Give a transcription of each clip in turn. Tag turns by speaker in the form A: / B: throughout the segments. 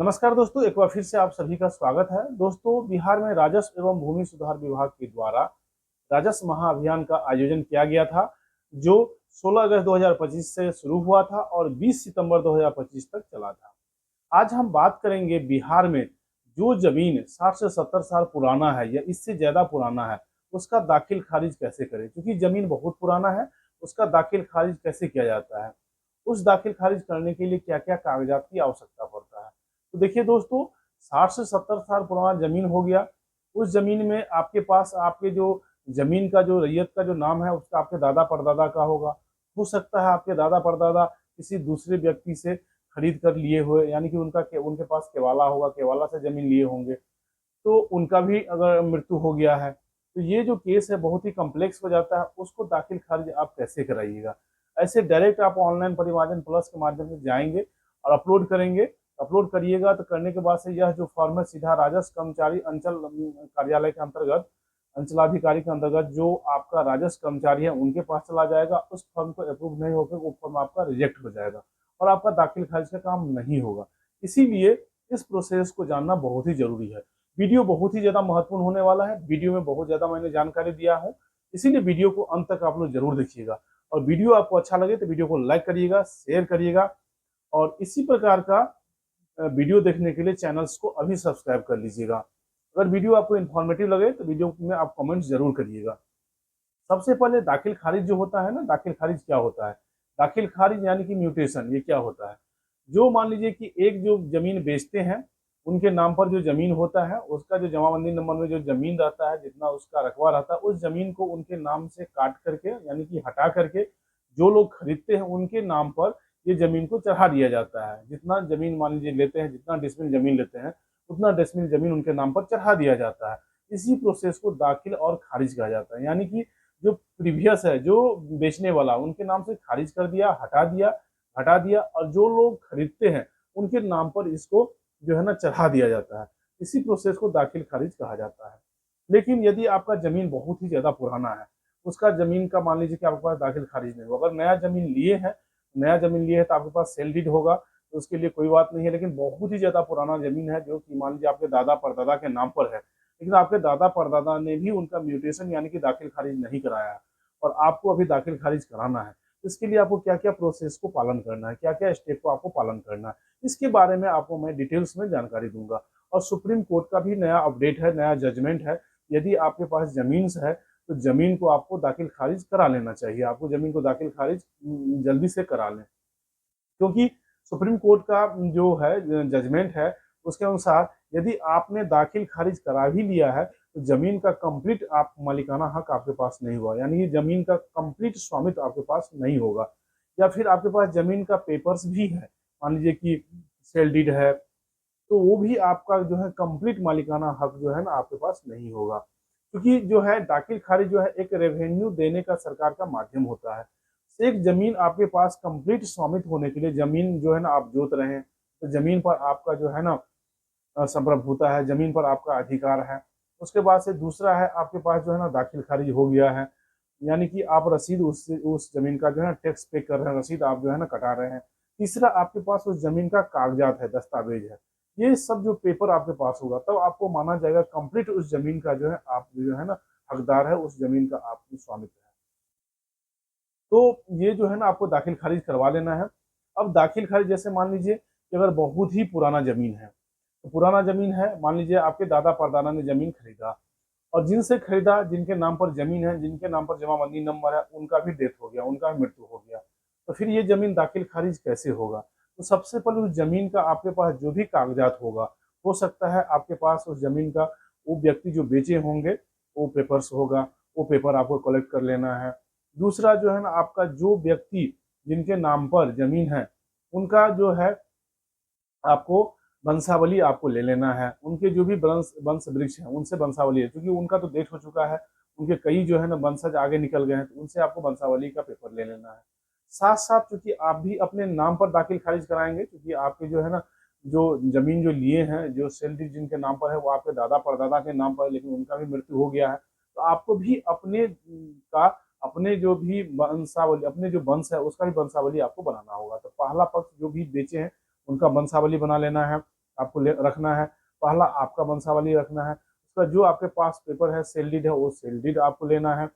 A: नमस्कार दोस्तों, एक बार फिर से आप सभी का स्वागत है। दोस्तों, बिहार में राजस्व एवं भूमि सुधार विभाग के द्वारा राजस्व महाअभियान का आयोजन किया गया था, जो 16 अगस्त 2025 से शुरू हुआ था और 20 सितंबर 2025 तक चला था। आज हम बात करेंगे बिहार में जो जमीन 60 से 70 साल पुराना है या इससे ज्यादा पुराना है, उसका दाखिल खारिज कैसे करें। क्योंकि जमीन बहुत पुराना है, उसका दाखिल खारिज कैसे किया जाता है, उस दाखिल खारिज करने के लिए क्या क्या कागजात की आवश्यकता पड़ता है। तो देखिए दोस्तों, 60 से 70 साल पुराना जमीन हो गया। उस जमीन में आपके पास आपके जो जमीन का जो रैयत का जो नाम है, उसका आपके दादा परदादा का होगा। हो सकता है आपके दादा परदादा किसी दूसरे व्यक्ति से खरीद कर लिए हुए, यानी कि उनके पास केवाला होगा, केवाला से जमीन लिए होंगे, तो उनका भी अगर मृत्यु हो गया है, तो ये जो केस है बहुत ही कॉम्प्लेक्स हो जाता है। उसको दाखिल खारिज आप कैसे कराइएगा। ऐसे डायरेक्ट आप ऑनलाइन परिमार्जन प्लस के माध्यम से जाएंगे और अपलोड करेंगे। अपलोड करिएगा तो करने के बाद से यह जो फॉर्म है सीधा राजस्व कर्मचारी अंचल कार्यालय के अंतर्गत, अंचलाधिकारी के अंतर्गत जो आपका राजस्व कर्मचारी है उनके पास चला जाएगा। उस फॉर्म को अप्रूव नहीं होकर वो फॉर्म आपका रिजेक्ट हो जाएगा और आपका दाखिल खारिज का काम नहीं होगा। इसीलिए इस प्रोसेस को जानना बहुत ही जरूरी है। वीडियो बहुत ही ज्यादा महत्वपूर्ण होने वाला है। वीडियो में बहुत ज्यादा मैंने जानकारी दिया हूँ, इसीलिए वीडियो को अंत तक आप लोग जरूर देखिएगा। और वीडियो आपको अच्छा लगे तो वीडियो को लाइक करिएगा, शेयर करिएगा और इसी प्रकार का वीडियो देखने के लिए चैनल्स को अभी सब्सक्राइब कर लीजिएगा। अगर वीडियो आपको इन्फॉर्मेटिव लगे तो वीडियो में आप कमेंट जरूर करिएगा। सबसे पहले दाखिल खारिज जो होता है ना, दाखिल खारिज क्या होता है। दाखिल खारिज यानी कि म्यूटेशन, ये क्या होता है। जो मान लीजिए कि एक जो जमीन बेचते हैं, उनके नाम पर जो जमीन होता है, उसका जो जमाबंदी नंबर में जो जमीन रहता है, जितना उसका रकबा रहता है, उस जमीन को उनके नाम से काट करके यानी कि हटा करके जो लोग खरीदते हैं उनके नाम पर ये जमीन को चढ़ा दिया जाता है। जितना जमीन मान लीजिए लेते हैं, जितना डिसमिल जमीन लेते हैं, उतना डिसमिल जमीन उनके नाम पर चढ़ा दिया जाता है। इसी प्रोसेस को दाखिल और खारिज कहा जाता है। यानी कि जो प्रीवियस है, जो बेचने वाला, उनके नाम से खारिज कर दिया, हटा दिया और जो लोग खरीदते हैं उनके नाम पर इसको जो है ना चढ़ा दिया जाता है। इसी प्रोसेस को दाखिल खारिज कहा जाता है। लेकिन यदि आपका जमीन बहुत ही ज्यादा पुराना है, उसका जमीन का मान लीजिए कि आपके पास दाखिल खारिज नहीं होगा। अगर नया जमीन लिए है तो आपके पास सेल डीड होगा, तो उसके लिए कोई बात नहीं है। लेकिन बहुत ही ज्यादा पुराना जमीन है, जो कि मान लीजिए आपके दादा परदादा के नाम पर है, लेकिन आपके दादा परदादा ने भी उनका म्यूटेशन यानी कि दाखिल खारिज नहीं कराया है और आपको अभी दाखिल खारिज कराना है, तो इसके लिए आपको क्या क्या प्रोसेस को पालन करना है, क्या क्या स्टेप को आपको पालन करना है, इसके बारे में आपको मैं डिटेल्स में जानकारी दूंगा। और सुप्रीम कोर्ट का भी नया अपडेट है, नया जजमेंट है। यदि आपके पास जमीन है तो जमीन को आपको दाखिल खारिज करा लेना चाहिए। आपको जमीन को दाखिल खारिज जल्दी से करा लें, क्योंकि सुप्रीम कोर्ट का जो है जजमेंट है, उसके अनुसार यदि आपने दाखिल खारिज करा भी लिया है तो जमीन का कंप्लीट आप मालिकाना हक आपके पास नहीं हुआ, यानी जमीन का कंप्लीट स्वामित्व आपके पास नहीं होगा। या फिर आपके पास जमीन का पेपर्स भी है, मान लीजिए कि सेल डीड है, तो वो भी आपका जो है कंप्लीट मालिकाना हक जो है ना आपके पास नहीं होगा। क्योंकि जो है दाखिल खारिज जो है एक रेवेन्यू देने का सरकार का माध्यम होता है। एक जमीन आपके पास कंप्लीट स्वामित्व होने के लिए, जमीन जो है ना आप जोत रहे हैं, तो जमीन पर आपका जो है ना संप्रभुता है, जमीन पर आपका अधिकार है। उसके बाद से दूसरा है, आपके पास जो है ना दाखिल खारिज हो गया है, यानी कि आप रसीद उस जमीन का जो है टैक्स पे कर रहे हैं, रसीद आप जो है ना कटा रहे हैं। तीसरा, आपके पास उस जमीन का कागजात है, दस्तावेज है। ये सब जो पेपर आपके पास होगा तब आपको माना जाएगा कंप्लीट उस जमीन का जो है आप जो है ना हकदार है, उस जमीन का आपकी स्वामित्व है। तो ये जो है ना आपको दाखिल खारिज करवा लेना है। अब दाखिल खारिज जैसे मान लीजिए कि अगर बहुत ही पुराना जमीन है, तो पुराना जमीन है, मान लीजिए आपके दादा परदादा ने जमीन खरीदा और जिनसे खरीदा, जिनके नाम पर जमीन है, जिनके नाम पर जमाबंदी नंबर है, उनका भी डेथ हो गया, उनका भी मृत्यु हो गया, तो फिर ये जमीन दाखिल खारिज कैसे होगा। तो सबसे पहले उस जमीन का आपके पास जो भी कागजात होगा, हो सकता है आपके पास उस जमीन का वो व्यक्ति जो बेचे होंगे वो पेपर्स होगा, वो पेपर आपको कलेक्ट कर लेना है। दूसरा जो है ना, आपका जो व्यक्ति जिनके नाम पर जमीन है, उनका जो है आपको वंशावली आपको ले लेना है। उनके जो भी वंश वंश वृक्ष है उनसे वंशावली है, क्योंकि उनका तो डेथ हो चुका है, उनके कई जो है ना वंशज आगे निकल गए हैं, तो उनसे आपको वंशावली का पेपर ले लेना है। साथ साथ क्योंकि आप भी अपने नाम पर दाखिल खारिज कराएंगे, क्योंकि आपके जो है ना जो जमीन जो लिए हैं, जो सेल डीड जिनके नाम पर है, वो आपके दादा परदादा के नाम पर है, लेकिन उनका भी मृत्यु हो गया है। तो आपको भी अपने का अपने जो भी वंशावली, अपने जो वंश है उसका भी वंशावली आपको बनाना होगा। तो पहला पक्ष जो भी बेचे हैं उनका वंशावली बना लेना है। आपको रखना है, पहला आपका वंशावली रखना है, उसका जो आपके पास पेपर है सेल डीड है वो सेल डीड आपको लेना है।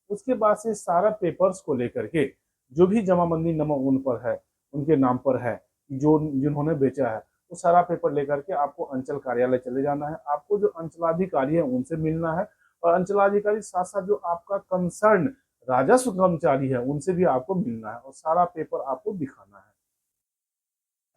A: उसके बाद से सारा पेपर्स को लेकर के जो भी जमाबंदी नंबर उन पर है, उनके नाम पर है, जो जिन्होंने बेचा है, वो सारा पेपर लेकर के आपको अंचल कार्यालय चले जाना है। आपको जो अंचलाधिकारी है उनसे मिलना है, और अंचलाधिकारी साथ साथ जो आपका कंसर्न राजस्व कर्मचारी है उनसे भी आपको मिलना है, और सारा पेपर आपको दिखाना है।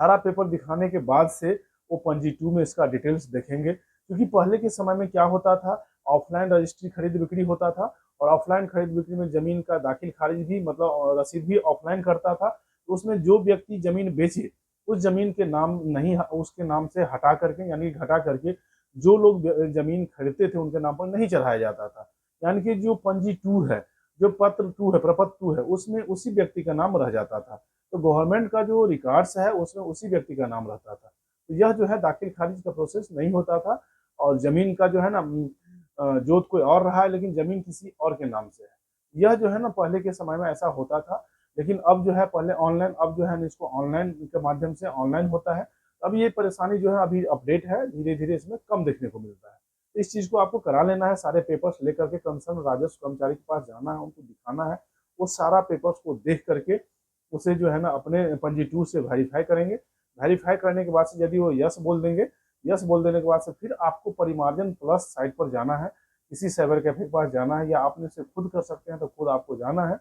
A: सारा पेपर दिखाने के बाद से वो पंजी 2 में इसका डिटेल्स देखेंगे, क्योंकि पहले के समय में क्या होता था, ऑफलाइन रजिस्ट्री खरीद बिक्री होता था, और ऑफलाइन खरीद बिक्री में जमीन का दाखिल खारिज भी मतलब रसीद भी ऑफलाइन करता था। तो उसमें जो व्यक्ति जमीन बेचे उस जमीन के नाम नहीं, उसके नाम से हटा करके यानी घटा करके जो लोग जमीन खरीदते थे उनके नाम पर नहीं चढ़ाया जाता था। यानी कि जो पंजी 2 है, जो पत्र 2 है, प्रपत्र 2 है, उसमें उसी व्यक्ति का नाम रह जाता था। तो गवर्नमेंट का जो रिकॉर्ड्स है उसमें उसी व्यक्ति का नाम रहता था। तो यह जो है दाखिल खारिज का प्रोसेस नहीं होता था, और जमीन का जो है ना जोत कोई और रहा है लेकिन जमीन किसी और के नाम से है। यह जो है ना पहले के समय में ऐसा होता था, लेकिन अब जो है पहले ऑनलाइन, अब जो है इसको ऑनलाइन के माध्यम से ऑनलाइन होता है। अब ये परेशानी जो है अभी अपडेट है, धीरे धीरे इसमें कम देखने को मिलता है। तो इस चीज को आपको करा लेना है, सारे पेपर्स लेकर के कंसर्न राजस्व कर्मचारी के पास जाना है, उनको दिखाना है। वो सारा पेपर्स को देख करके उसे जो है ना अपने पंजी 2 से वेरीफाई करेंगे। वेरीफाई करने के बाद से यदि वो यस बोल देंगे, यस बोल देने के बाद से फिर आपको परिमार्जन प्लस साइट पर जाना है, किसी साइबर कैफे के पास जाना है, या आपने से खुद कर सकते हैं तो खुद आपको जाना है,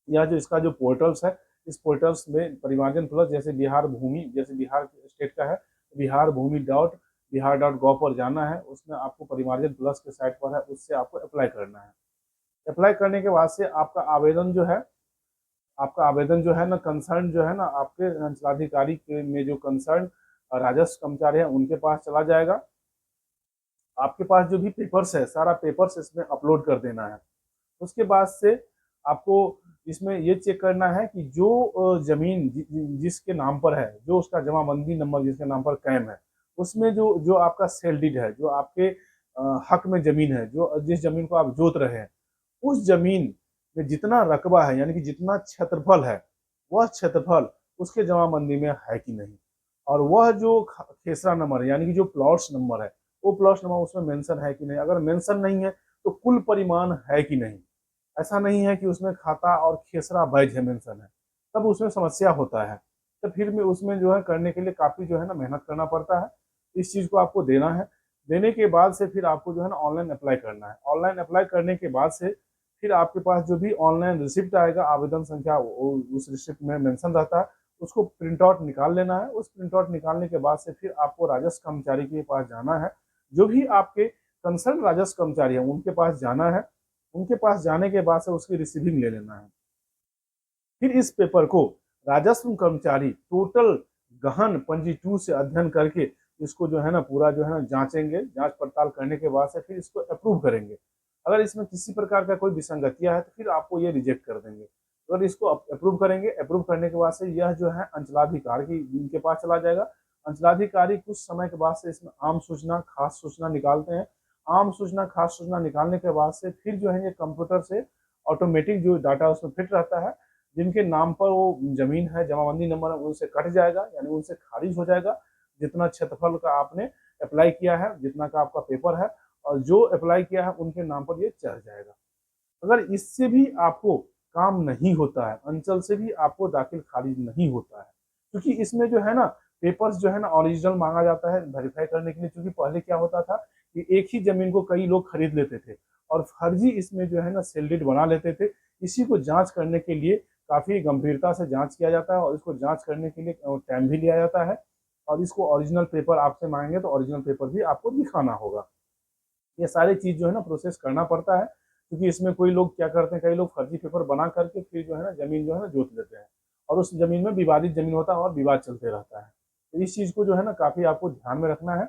A: या जो इसका जो पोर्टल्स है इस पोर्टल्स में परिमार्जन प्लस जैसे बिहार भूमि, जैसे बिहार स्टेट का है बिहार भूमि डॉट बिहार डॉट गॉव पर जाना है, उसमें आपको परिमार्जन प्लस के साइट पर है, उससे आपको अप्लाई करना है। अप्लाई करने के बाद से आपका आवेदन जो है ना कंसर्न जो है ना आपके अंचलाधिकारी के में जो कंसर्न राजस्व कर्मचारी है उनके पास चला जाएगा। आपके पास जो भी पेपर्स है सारा पेपर्स इसमें अपलोड कर देना है। उसके बाद से आपको इसमें ये चेक करना है कि जो जमीन जिसके नाम पर है, जो उसका जमाबंदी नंबर जिसके नाम पर कायम है, उसमें जो जो आपका सेल डीड है, जो आपके हक में जमीन है, जो जिस जमीन को आप जोत रहे हैं, उस जमीन में जितना रकबा है यानी कि जितना क्षेत्रफल है, वह क्षेत्रफल उसके जमाबंदी में है कि नहीं, और वह जो खेसरा नंबर है यानी कि जो प्लॉट्स नंबर है वो प्लॉट्स नंबर उसमें मेंशन है कि नहीं। अगर मेंशन नहीं है तो कुल परिमाण है कि नहीं। ऐसा नहीं है कि उसमें खाता और खेसरा बैज है मेंशन है, तब उसमें समस्या होता है। तो फिर में उसमें जो है करने के लिए काफी जो है ना मेहनत करना पड़ता है। इस चीज को आपको देना है। देने के बाद से फिर आपको जो है ना ऑनलाइन अप्लाई करना है। ऑनलाइन अप्लाई करने के बाद से फिर आपके पास जो भी ऑनलाइन रिसिप्ट आएगा, आवेदन संख्या उस रिसिप्ट में मेंशन रहता है, उसको प्रिंट आउट निकाल लेना है। उस प्रिंट आउट निकालने के बाद से फिर आपको राजस्व कर्मचारी के पास जाना है, जो भी आपके कंसर्न राजस्व कर्मचारी है उनके पास जाना है। उनके पास जाने के बाद से उसकी रिसीविंग ले लेना है। फिर इस पेपर को राजस्व कर्मचारी टोटल गहन पंजी 2 से अध्ययन करके इसको जो है ना पूरा जो है ना जांचेंगे। जांच पड़ताल करने के बाद से फिर इसको अप्रूव करेंगे। अगर इसमें किसी प्रकार का कोई विसंगतियां है तो फिर आपको ये रिजेक्ट कर देंगे। अगर इसको अप्रूव करेंगे, अप्रूव करने के बाद से यह जो है अंचलाधिकारी इनके पास चला जाएगा। अंचलाधिकारी कुछ समय के बाद से इसमें आम सूचना खास सूचना निकालते हैं। आम सूचना खास सूचना निकालने के बाद से फिर जो है ये कंप्यूटर से ऑटोमेटिक जो डाटा उसमें फिट रहता है, जिनके नाम पर वो जमीन है, जमाबंदी नंबर है, उनसे कट जाएगा यानी उनसे खारिज हो जाएगा। जितना क्षेत्रफल का आपने अप्लाई किया है, जितना का आपका पेपर है, और जो अप्लाई किया है उनके नाम पर ये चढ़ जाएगा। अगर इससे भी आपको काम नहीं होता है, अंचल से भी आपको दाखिल खारिज नहीं होता है, क्योंकि इसमें जो है ना पेपर्स जो है ना ओरिजिनल मांगा जाता है वेरीफाई करने के लिए। क्योंकि पहले क्या होता था कि एक ही जमीन को कई लोग खरीद लेते थे और फर्जी इसमें जो है ना सेल डीड बना लेते थे। इसी को जांच करने के लिए काफी गंभीरता से जांच किया जाता है, और इसको जांच करने के लिए टाइम भी लिया जाता है। और इसको ओरिजिनल पेपर आपसे मांगेंगे तो ओरिजिनल पेपर भी आपको दिखाना होगा। ये सारी चीज जो है ना प्रोसेस करना पड़ता है, क्योंकि इसमें कोई लोग क्या करते हैं, कई लोग फर्जी पेपर बना करके फिर जो है ना जमीन जो है ना जोत लेते हैं, और उस जमीन में विवादित जमीन होता है और विवाद चलते रहता है। तो इस चीज को जो है ना काफी आपको ध्यान में रखना है।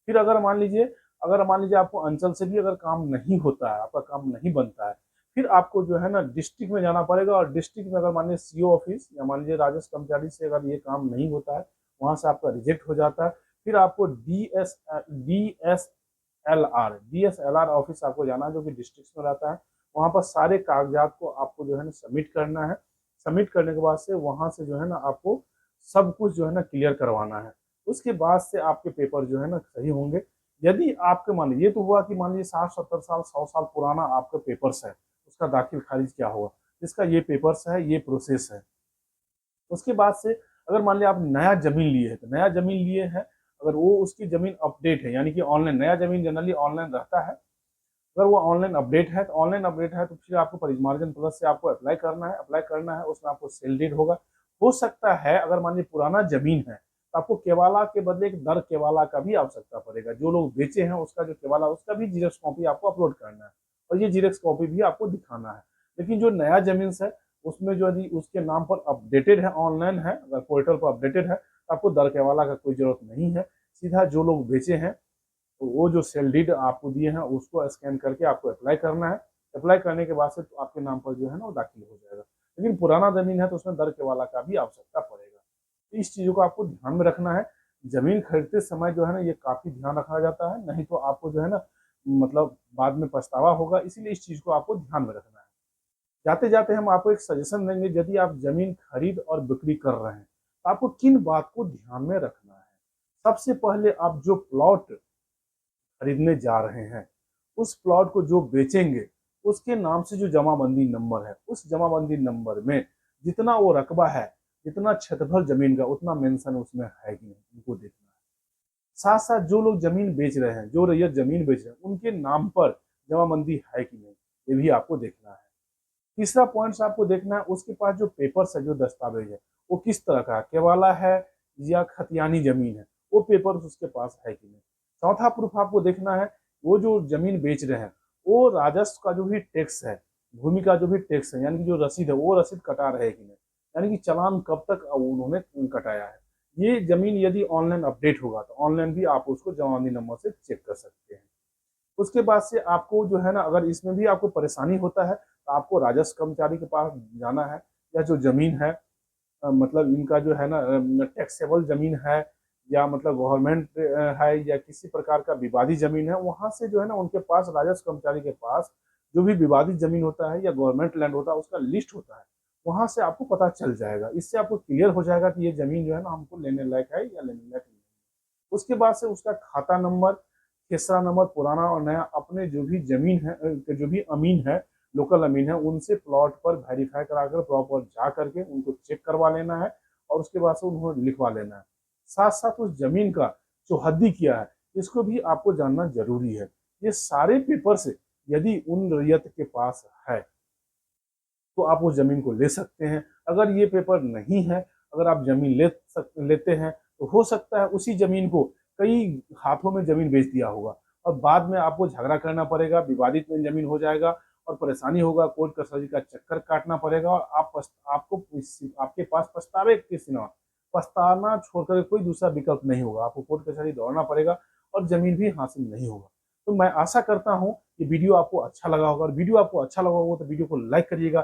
A: फिर अगर मान लीजिए आपको अंचल से भी अगर काम नहीं होता है, आपका काम नहीं बनता है, फिर आपको जो है ना डिस्ट्रिक्ट में जाना पड़ेगा। और डिस्ट्रिक्ट में अगर मान लीजिए सीओ ऑफिस या मान लीजिए राजस्व कर्मचारी से अगर ये काम नहीं होता है, वहां से आपका रिजेक्ट हो जाता है, फिर आपको डीएसएलआर ऑफिस आपको जाना है, जो कि डिस्ट्रिक्ट में रहता है। वहां पर सारे कागजात को आपको जो है ना सबमिट करना है। सबमिट करने के बाद से वहां से जो है ना आपको सब कुछ जो है ना क्लियर करवाना है। उसके बाद से आपके पेपर जो है ना सही होंगे। यदि आपके मान लीजिए, ये तो हुआ कि मान लीजिए 60-70 साल 100 साल पुराना आपका पेपर्स है, उसका दाखिल खारिज क्या होगा, इसका ये पेपर्स है, ये प्रोसेस है। उसके बाद से अगर मान लिया आप नया जमीन लिए हैं, तो नया जमीन लिए हैं, अगर वो उसकी जमीन अपडेट है, यानी कि ऑनलाइन, नया जमीन जनरली ऑनलाइन रहता है, अगर वो ऑनलाइन अपडेट है, तो ऑनलाइन अपडेट है तो फिर आपको परिमार्जन प्लस से आपको अप्लाई करना है, उसमें आपको सेल डीड होगा। हो सकता है अगर मान लीजिए पुराना जमीन है तो आपको केवाला के बदले एक दर केवाला का भी आवश्यकता पड़ेगा, जो लोग बेचे हैं उसका जो केवाला, उसका भी जीरोक्स कॉपी आपको अपलोड करना है और ये जीरोक्स कॉपी भी आपको दिखाना है। लेकिन जो नया जमीन है उसमें जो यदि उसके नाम पर अपडेटेड है, ऑनलाइन है, अगर पोर्टल पर अपडेटेड है तो आपको दर केवाला का कोई जरूरत नहीं है। सीधा जो लोग बेचे हैं तो वो जो सेल डीड आपको दिए हैं उसको स्कैन करके आपको अप्लाई करना है। अप्लाई करने के बाद से तो आपके नाम पर जो है ना वो दाखिल हो जाएगा। लेकिन पुराना जमीन है तो उसमें दर केवाला का भी आवश्यकता पड़ेगा। तो इस चीज़ों को आपको ध्यान में रखना है। जमीन खरीदते समय जो है ना ये काफ़ी ध्यान रखा जाता है, नहीं तो आपको जो है ना मतलब बाद में पछतावा होगा, इसीलिए इस चीज़ को आपको ध्यान में रखना है। जाते जाते हम आपको एक सजेशन देंगे, यदि आप जमीन खरीद और बिक्री कर रहे हैं तो आपको किन बात को ध्यान में रखना है। सबसे पहले आप जो प्लॉट खरीदने जा रहे हैं, उस प्लॉट को जो बेचेंगे उसके नाम से जो जमाबंदी नंबर है, उस जमाबंदी नंबर में जितना वो रकबा है, जितना क्षेत्रफल जमीन का, उतना मेंशन उसमें है कि नहीं, उनको देखना है। साथ साथ जो लोग जमीन बेच रहे हैं, जो रैयत जमीन बेच रहे हैं, उनके नाम पर जमाबंदी है कि नहीं, ये भी आपको देखना है। तीसरा पॉइंट आपको देखना है उसके पास जो पेपर्स है, जो दस्तावेज है, वो किस तरह का है, केवाला है या खतियानी जमीन है, वो पेपर्स उसके पास है कि नहीं। चौथा प्रूफ आपको देखना है, वो जो जमीन बेच रहे हैं वो राजस्व का जो भी टैक्स है, भूमि का जो भी टैक्स है, यानी कि जो रसीद है वो रसीद कटा रहे कि नहीं, यानी कि चालान कब तक उन्होंने कटाया है। ये जमीन यदि ऑनलाइन अपडेट होगा तो ऑनलाइन भी आप उसको जमाबंदी नंबर से चेक कर सकते हैं। उसके बाद से आपको जो है ना, अगर इसमें भी आपको परेशानी होता है तो आपको राजस्व कर्मचारी के पास जाना है, या जो जमीन है मतलब इनका जो है ना टैक्सेबल जमीन है, या मतलब गवर्नमेंट है, या किसी प्रकार का विवादित जमीन है, वहां से जो है ना उनके पास, राजस्व कर्मचारी के पास जो भी विवादित जमीन होता है या गवर्नमेंट लैंड होता है उसका लिस्ट होता है, वहां से आपको पता चल जाएगा। इससे आपको क्लियर हो जाएगा कि ये जमीन जो है ना हमको लेने लायक है या लेने लायक नहीं। उसके बाद से उसका खाता नंबर, खेसरा नंबर, पुराना और नया, अपने जो भी जमीन है, जो भी अमीन है, लोकल अमीन है, उनसे प्लॉट पर वेरीफाई कराकर प्रॉपर जा करके उनको चेक करवा लेना है और उसके बाद से उन्होंने लिखवा लेना है। साथ साथ उस जमीन का जो हद्दी किया है इसको भी आपको जानना जरूरी है। ये सारे पेपर से यदि उन रैयत के पास है तो आप उस जमीन को ले सकते हैं। अगर ये पेपर नहीं है, अगर आप जमीन लेते हैं तो हो सकता है उसी जमीन को कई हाथों में जमीन बेच दिया होगा और बाद में आपको झगड़ा करना पड़ेगा, विवादित में जमीन हो जाएगा और परेशानी होगा, कोर्ट कचहरी का चक्कर काटना पड़ेगा और आपके पास पछतावे के सिवा पछताना छोड़कर कोई दूसरा विकल्प नहीं होगा। आपको कोर्ट कचहरी दौड़ना पड़ेगा और जमीन भी हासिल नहीं होगा। तो मैं आशा करता हूँ कि वीडियो आपको अच्छा लगा होगा, और वीडियो आपको अच्छा लगा होगा तो वीडियो को लाइक करिएगा,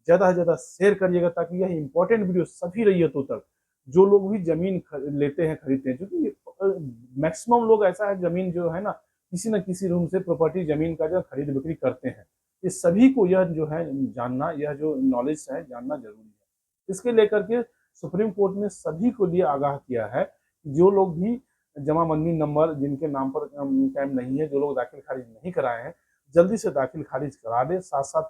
A: ज़्यादा से ज़्यादा शेयर करिएगा, ताकि यह इंपॉर्टेंट वीडियो सभी रैयतों तक, जो लोग भी जमीन लेते हैं, खरीदते हैं, क्योंकि मैक्सिमम लोग ऐसा है जमीन जो है ना किसी न किसी रूम से प्रॉपर्टी जमीन का जो खरीद बिक्री करते हैं, ये सभी को यह जो है जानना, यह जो नॉलेज है जानना जरूरी है। इसके लेकर के सुप्रीम कोर्ट ने सभी को लिए आगाह किया है कि जो लोग भी जमाबंदी नंबर जिनके नाम पर कायम नहीं है, जो लोग दाखिल खारिज नहीं कराए हैं, जल्दी से दाखिल खारिज करा दे, साथ साथ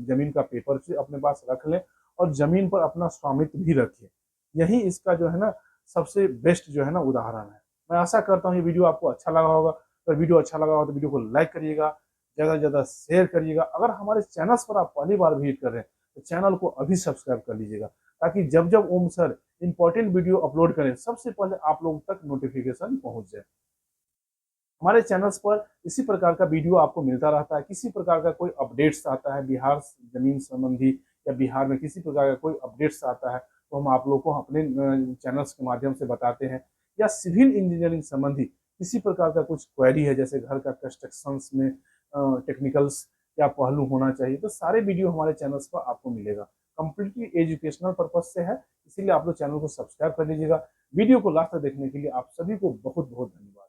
A: जमीन का पेपर से अपने पास रख लें और जमीन पर अपना स्वामित्व भी रखें। यही इसका जो है ना सबसे बेस्ट जो है ना उदाहरण है। मैं आशा करता हूँ ये वीडियो आपको अच्छा लगा होगा। अगर वीडियो अच्छा लगा हो तो वीडियो को लाइक करिएगा, ज़्यादा से ज़्यादा शेयर करिएगा। अगर हमारे चैनल पर आप पहली बार विजिट कर रहे हैं तो चैनल को अभी सब्सक्राइब कर लीजिएगा, ताकि जब जब ओम सर इंपॉर्टेंट वीडियो अपलोड करें सबसे पहले आप लोगों तक नोटिफिकेशन पहुंच जाए। हमारे चैनल्स पर इसी प्रकार का वीडियो आपको मिलता रहता है। किसी प्रकार का कोई अपडेट्स आता है बिहार जमीन संबंधी, या बिहार में किसी प्रकार का कोई अपडेट्स आता है तो हम आप लोग को अपने चैनल्स के माध्यम से बताते हैं। या सिविल इंजीनियरिंग संबंधी किसी प्रकार का कुछ क्वेरी है, जैसे घर का कंस्ट्रक्शंस में टेक्निकल्स क्या पहलू होना चाहिए, तो सारे वीडियो हमारे चैनल्स पर आपको मिलेगा। कंप्लीटली एजुकेशनल पर्पज से है, इसीलिए आप लोग चैनल को सब्सक्राइब कर लीजिएगा। वीडियो को लास्ट तक देखने के लिए आप सभी को बहुत बहुत धन्यवाद।